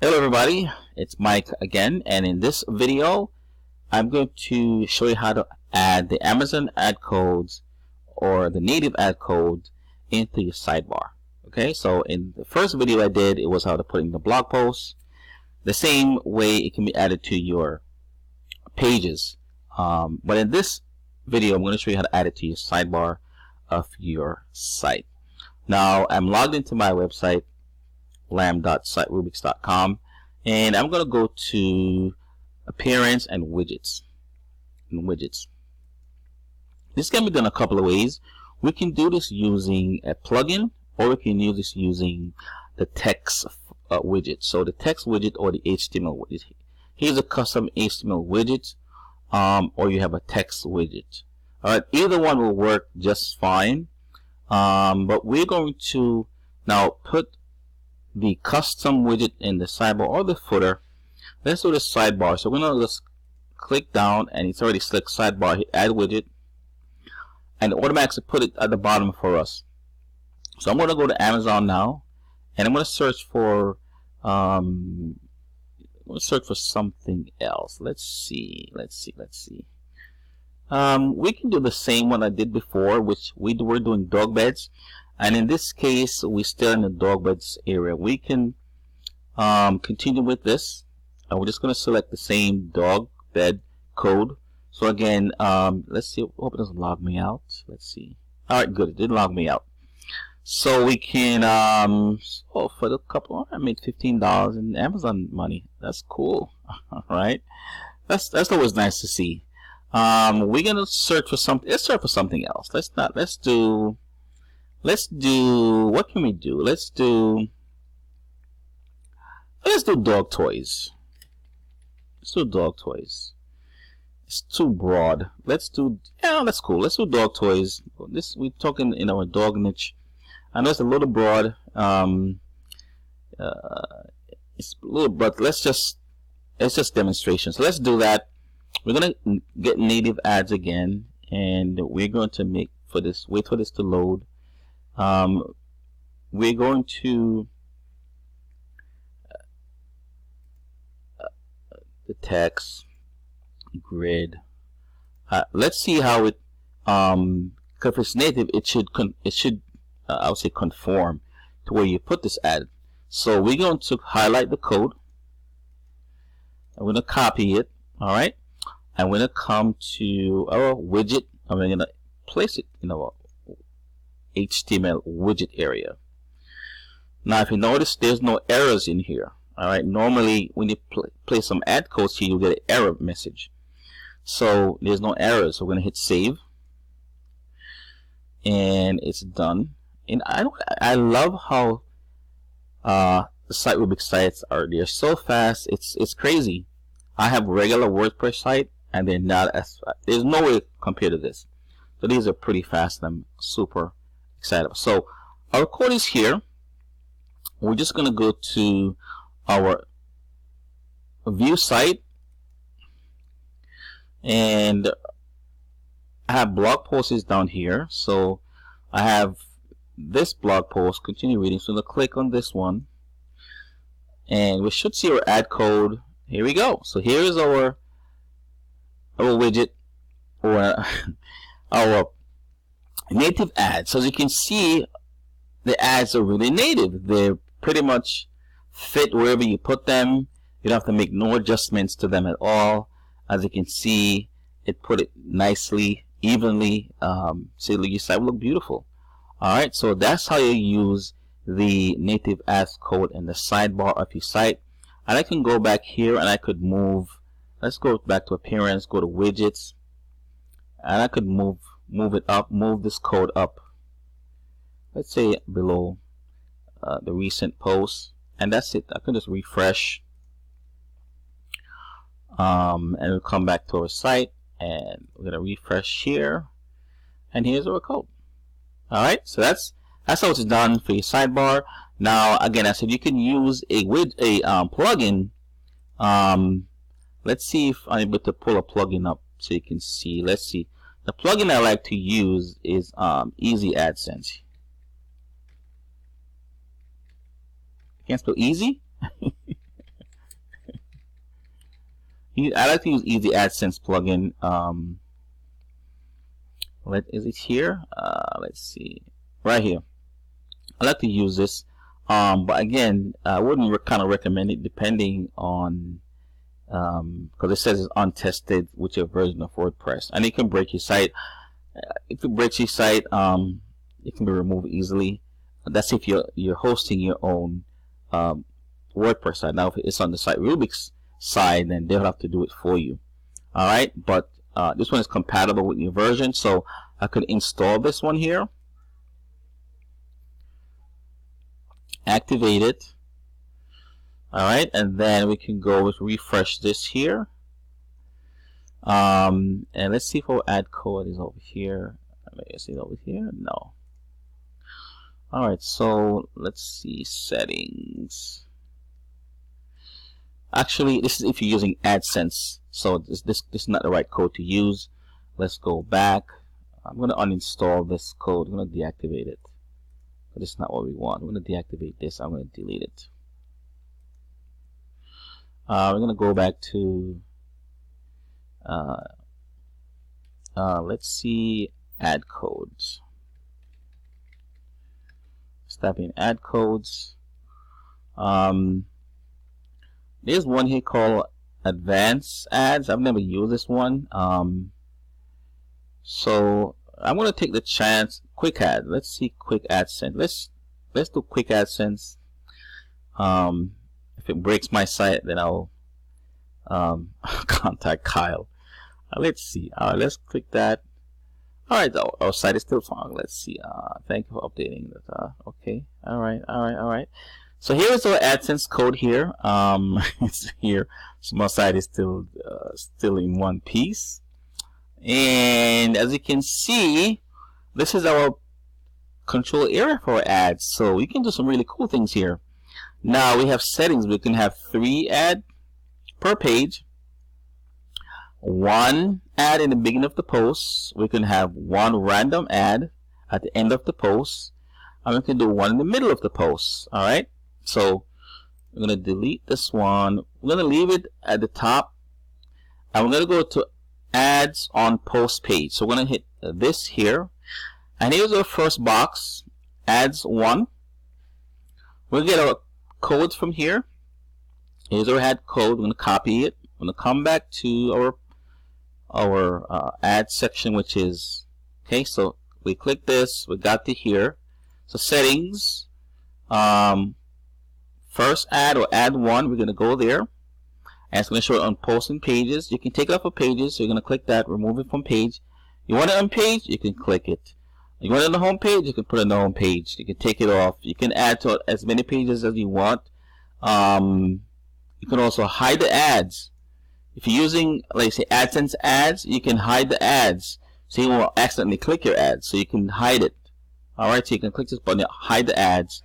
Hello everybody, it's Mike again, and in this video I'm going to show you how to add the Amazon ad codes or the native ad code into your sidebar. Okay, so in the first video I did, it was how to put in the blog post. The same way it can be added to your pages, but in this video I'm going to show you how to add it to your sidebar of your site. Now I'm logged into my website lamb.siterubics.com, and I'm going to go to appearance and widgets. This can be done a couple of ways. We can do this using a plugin, or we can use this using the text widget. So the text widget or the HTML widget. Here's a custom HTML widget, or you have a text widget. Alright, either one will work just fine, but we're going to now put the custom widget in the sidebar or the footer. Let's do the sidebar. So we're going to just click down, and it's already selected sidebar, hit add widget, and automatically put it at the bottom for us. So I'm going to go to Amazon now, and I'm going to search for something else. Let's see. We can do the same one I did before, which we were doing dog beds. And in this case, we're still in the dog beds area. We can continue with this. We're just going to select the same dog bed code. So again, let's see. Hope it doesn't log me out. Let's see. All right, good. It didn't log me out. So we can, for the couple, I made $15 in Amazon money. That's cool. All right. That's always nice to see. We're gonna search for something. Let's search for something else. Let's do, what can we do? Let's do dog toys. Let's do dog toys. It's too broad. That's cool. Let's do dog toys. This, we're talking in our dog niche. I know it's a little broad. It's a little broad. It's just demonstration. So let's do that. We're gonna get native ads again, and we're going to wait for this to load. We're going to the text grid. Let's see how it if it's native, it should I would say conform to where you put this ad. So we're going to highlight the code. I'm going to copy it. All right. I'm going to come to our widget. I'm going to place it in our HTML widget area. Now if you notice, there's no errors in here. Alright, normally when you place some ad codes here, you get an error message. So there's no errors. So we're going to hit save, and it's done. And I love how the Site Rubics sites are. They're so fast. It's crazy. I have a regular WordPress site, and they're not as fast. There's no way compared to this. So these are pretty fast, and I'm super excited. So our code is here. We're just going to go to our view site, and I have blog posts down here. So I have this blog post, continue reading. So I'm going to click on this one, and we should see our ad code. Here we go. So here is our widget, or our native ads. So as you can see, the ads are really native. They're pretty much fit wherever you put them. You don't have to make no adjustments to them at all. As you can see, it put it nicely, evenly. So your site will look beautiful. Alright, so that's how you use the native ads code in the sidebar of your site. And I can go back here, and I could move. Let's go back to appearance, go to widgets, and I could move it up, move this code up. Let's say below the recent posts, and that's it. I can just refresh, and we'll come back to our site, and we're gonna refresh here, and here's our code. All right, so that's how it's done for your sidebar. Now, again, I said you can use a plugin. Let's see if I'm able to pull a plugin up so you can see. Let's see. The plugin I like to use is Easy AdSense. Can't spell easy? I like to use Easy AdSense plugin. Is it here? Let's see, right here. I like to use this, but again, I wouldn't kind of recommend it depending on, because it says it's untested with your version of WordPress, and it can break your site. If it breaks your site, it can be removed easily. That's if you're hosting your own WordPress site. Now, if it's on the site Rubik's side, then they'll have to do it for you. All right, but this one is compatible with your version, so I could install this one here, activate it. All right, and then we can go with refresh this here. And let's see if our ad code is over here. Is it over here? No. All right, so let's see settings. Actually, this is if you're using AdSense, so this is not the right code to use. Let's go back. I'm going to uninstall this code. I'm going to deactivate it. But this is not what we want. I'm going to deactivate this. I'm going to delete it. We're going to go back to let's see ad codes. Let's type in ad codes. There's one here called advanced ads. I've never used this one. So I'm going to take the chance. Quick ad. Let's see quick AdSense. Let's do quick AdSense. If it breaks my site, then I'll contact Kyle. Let's see. Let's click that. All right, our site is still fine. Let's see. Thank you for updating that. Okay. All right. So here is our AdSense code here. It's here. So my site is still in one piece. And as you can see, this is our control area for our ads. So we can do some really cool things here. Now we have settings. We can have 3 ads per page, 1 ad in the beginning of the post. We can have 1 random ad at the end of the post, and we can do 1 in the middle of the post. All right. So we're going to delete this one. We're going to leave it at the top, and we're going to go to ads on post page. So we're going to hit this here, and here's our first box, ads 1. We'll get our codes from here. Here's our ad code. We're going to copy it. We're going to come back to our ad section, which is okay. So we click this. We got to here. So settings. First ad or ad 1, we're going to go there, and it's going to show it on posting pages. You can take it off of pages, so you're going to click that, remove it from page. You want it on page, you can click it. You want it on the home page, you can put it on the home page. You can take it off. You can add to as many pages as you want. You can also hide the ads. If you're using, like say, AdSense ads, you can hide the ads, so you won't accidentally click your ads. So you can hide it. All right, so you can click this button, hide the ads.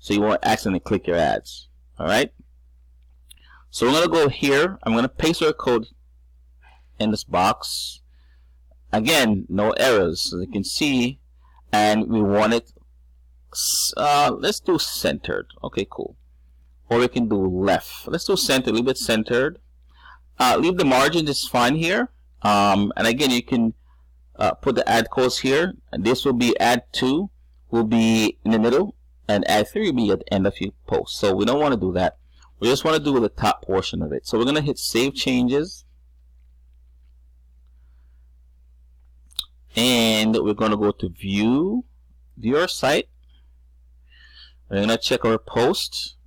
So you won't accidentally click your ads. Alright. So we're going to go here. I'm going to paste our code in this box. Again, no errors, as you can see. And we want it, let's do centered. Okay, cool. Or we can do left. Let's do centered, leave it centered. Leave the margin is fine here. And again, you can put the ad codes here. And this will be ad 2, will be in the middle. And ad 3 will be at the end of your post. So we don't want to do that. We just want to do the top portion of it. So we're going to hit Save Changes. And we're going to go to View our site. We're going to check our post.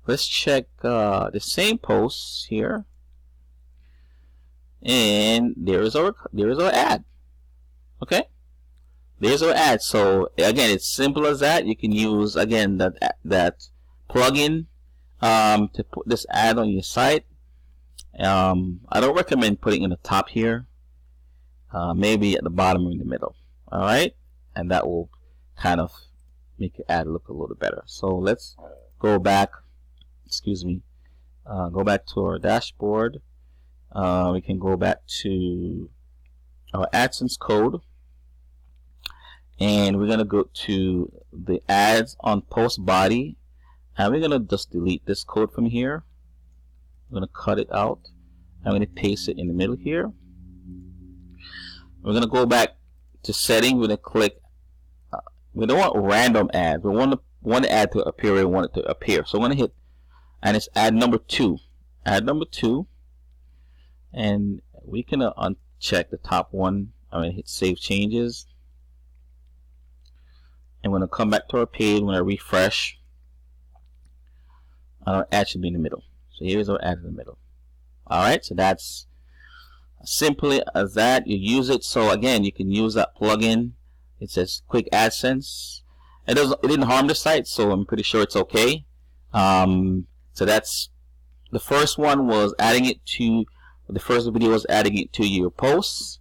Let's check the same posts here. And there is our ad. Okay? There's our ad. So again, it's simple as that. You can use again that plugin to put this ad on your site. I don't recommend putting it in the top here. Maybe at the bottom or in the middle. All right, and that will kind of make your ad look a little better. So let's go back. Excuse me. Go back to our dashboard. We can go back to our AdSense code. And we're going to go to the ads on post body, and we're going to just delete this code from here. I'm going to cut it out. I'm going to paste it in the middle here. We're going to go back to setting. We're going to click. We don't want random ads. We want the ad to appear where we want it to appear. So I'm going to hit, and it's ad number 2. Ad number 2. And we can uncheck the top one. I'm going to hit Save Changes. And we're going to come back to our page. When I refresh, our ad should be in the middle. So here's our ad in the middle. Alright, so that's simply as that. You use it. So again, you can use that plugin. It says Quick AdSense. It didn't harm the site, so I'm pretty sure it's okay. So that's the first one was adding it to the first video was adding it to your posts.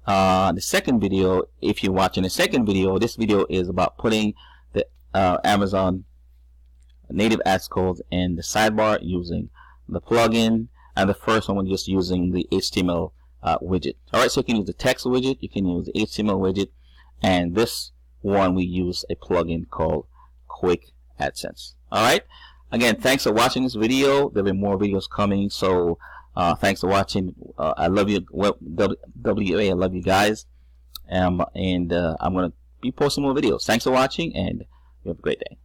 The second video, if you're watching the second video, this video is about putting the Amazon native ads codes in the sidebar using the plugin, and the first one was just using the HTML widget. Alright, so you can use the text widget, you can use the HTML widget, and this one we use a plugin called Quick AdSense. Alright, again, thanks for watching this video. There'll be more videos coming, so thanks for watching. I love you, WA, I love you guys, and I'm going to be posting more videos. Thanks for watching, and you have a great day.